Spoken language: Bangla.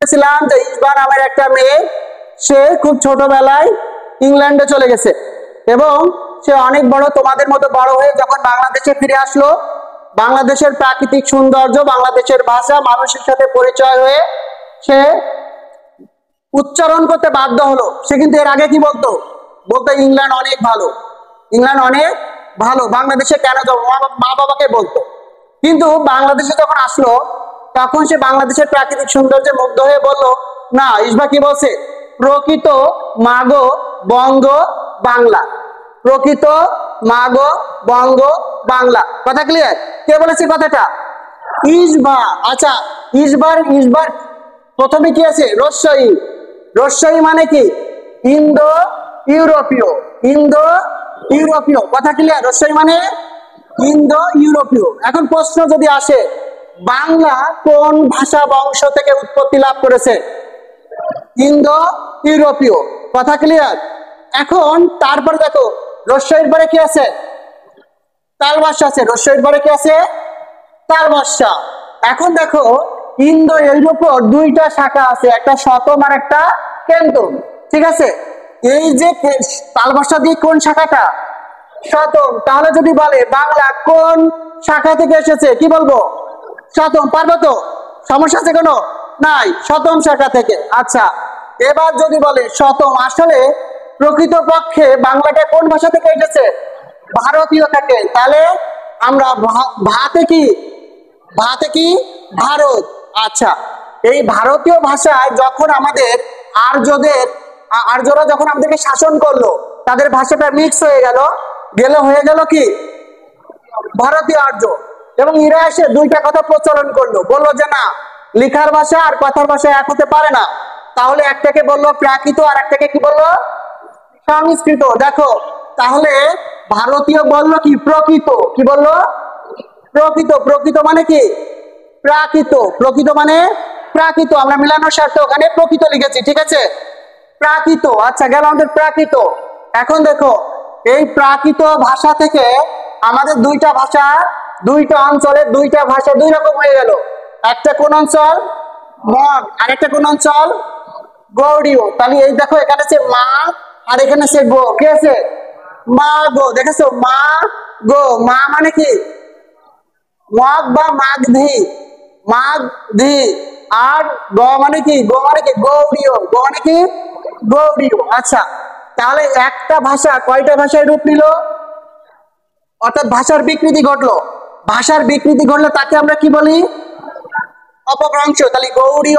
বলতেছিলাম যে ইসবা নামের একটা মেয়ে, সে খুব ছোটবেলায় ইংল্যান্ডে চলে গেছে এবং সে অনেক বড়, তোমাদের মতো বড় হয়ে যখন বাংলাদেশে ফিরে আসলো, বাংলাদেশের প্রাকৃতিক সৌন্দর্য, বাংলাদেশের ভাষা, মানুষের সাথে পরিচয় হয়ে সে উচ্চারণ করতে বাধ্য হলো। সে কিন্তু এর আগে কি বলতো? বলতো ইংল্যান্ড অনেক ভালো, ইংল্যান্ড অনেক ভালো, বাংলাদেশে কেন যাবো, মা বাবাকে বলতো। কিন্তু বাংলাদেশে যখন আসলো তখন সে বাংলাদেশের প্রাকৃতিক সৌন্দর্যে মুগ্ধ হয়ে বলল, না, ইসবা কি বলছে? প্রকৃত মাগো বঙ্গ বাংলা, প্রকৃত মাগো বঙ্গ বাংলা। কথা ক্লিয়ার? কে বলেছে কথাটা? ইসবা। আচ্ছা, ইসবার প্রথমে কি আছে? রস্বই। রস্বই মানে কি? ইন্দো ইউরোপীয়, ইন্দো ইউরোপীয়। কথা ক্লিয়ার? রস্বই মানে ইন্দো ইউরোপীয়। এখন প্রশ্ন যদি আসে, বাংলা কোন ভাষা বংশ থেকে উৎপত্তি লাভ করেছে? ইন্দো ইউরোপীয়। কথা ক্লিয়ার? এখন তারপরে দেখো, রস্বইয়ের পরে কি আছে? তালবাসা আছে। রস্বইয়ের পরে কি আছে? তালবাসা। এখন দেখো, ইন্দো ইউরোপের দুইটা শাখা আছে, একটা শতম আর একটা কেন্তন। ঠিক আছে? এই যে তালবাসা দিয়ে কোন শাখাটা? শতম। তাহলে যদি বলে বাংলা কোন শাখা থেকে এসেছে, কি বলবো? শতম। পারবো তো? সমস্যা আছে কোনো? নাই, শতম শাখা থেকে। আচ্ছা, এবার যদি বলে শতম, আসলে প্রকৃতপক্ষে বাংলাটা কোন ভাষা থেকে এসেছে? ভারতীয় থেকে। তাহলে আমরা ভাতে কি ভারত। আচ্ছা, এই ভারতীয় ভাষায় যখন আমাদের আর্যরা যখন আমাদেরকে শাসন করলো, তাদের ভাষাটা মিক্স হয়ে গেল কি ভারতীয় আর্য, এবং এরা এসে দুইটা কথা প্রচলন করলো, বললো যে না, লেখার ভাষা আর কথার ভাষা এক হতে পারে না। তাহলে একটাকে বললো প্রাকৃত আর একটাকে কি বললো? সংস্কৃত। দেখো, তাহলে ভারতীয় বললো কি? প্রকৃত। কি বললো? প্রকৃত। প্রকৃত মানে কি? প্রাকৃত। প্রকৃত মানে প্রাকৃত। আমরা মিলানোর স্বার্থে ওখানে প্রকৃত লিখেছি। ঠিক আছে? প্রাকৃত। আচ্ছা, গেল আমাদের প্রাকৃত। এখন দেখো, এই প্রাকৃত ভাষা থেকে আমাদের দুইটা ভাষা, দুইটা অঞ্চলের দুইটা ভাষা দুই রকম হয়ে গেল। একটা কোন অঞ্চল? মগ। আর একটা কোন অঞ্চল? গৌড়ীয়। তাহলে এই দেখো, এখানে আছে মা আর এখানে আছে গো। কি আছে? মা গো। দেখেছো? মা গো। মা মানে কি? মগ বা মাগধি, মাগধি। আর গ মানে কি? গো মানে কি? গৌড়ীয়। গো মানে কি? গৌড়ীয়। আচ্ছা, তাহলে একটা ভাষা কয়টা ভাষায় রূপ নিল? অর্থাৎ ভাষার বিকৃতি ঘটলো। ভাষার বিকৃতি ঘটলে তাকে আমরা কি বলি? অপভ্রংশ। তাহলে গৌড়ীয়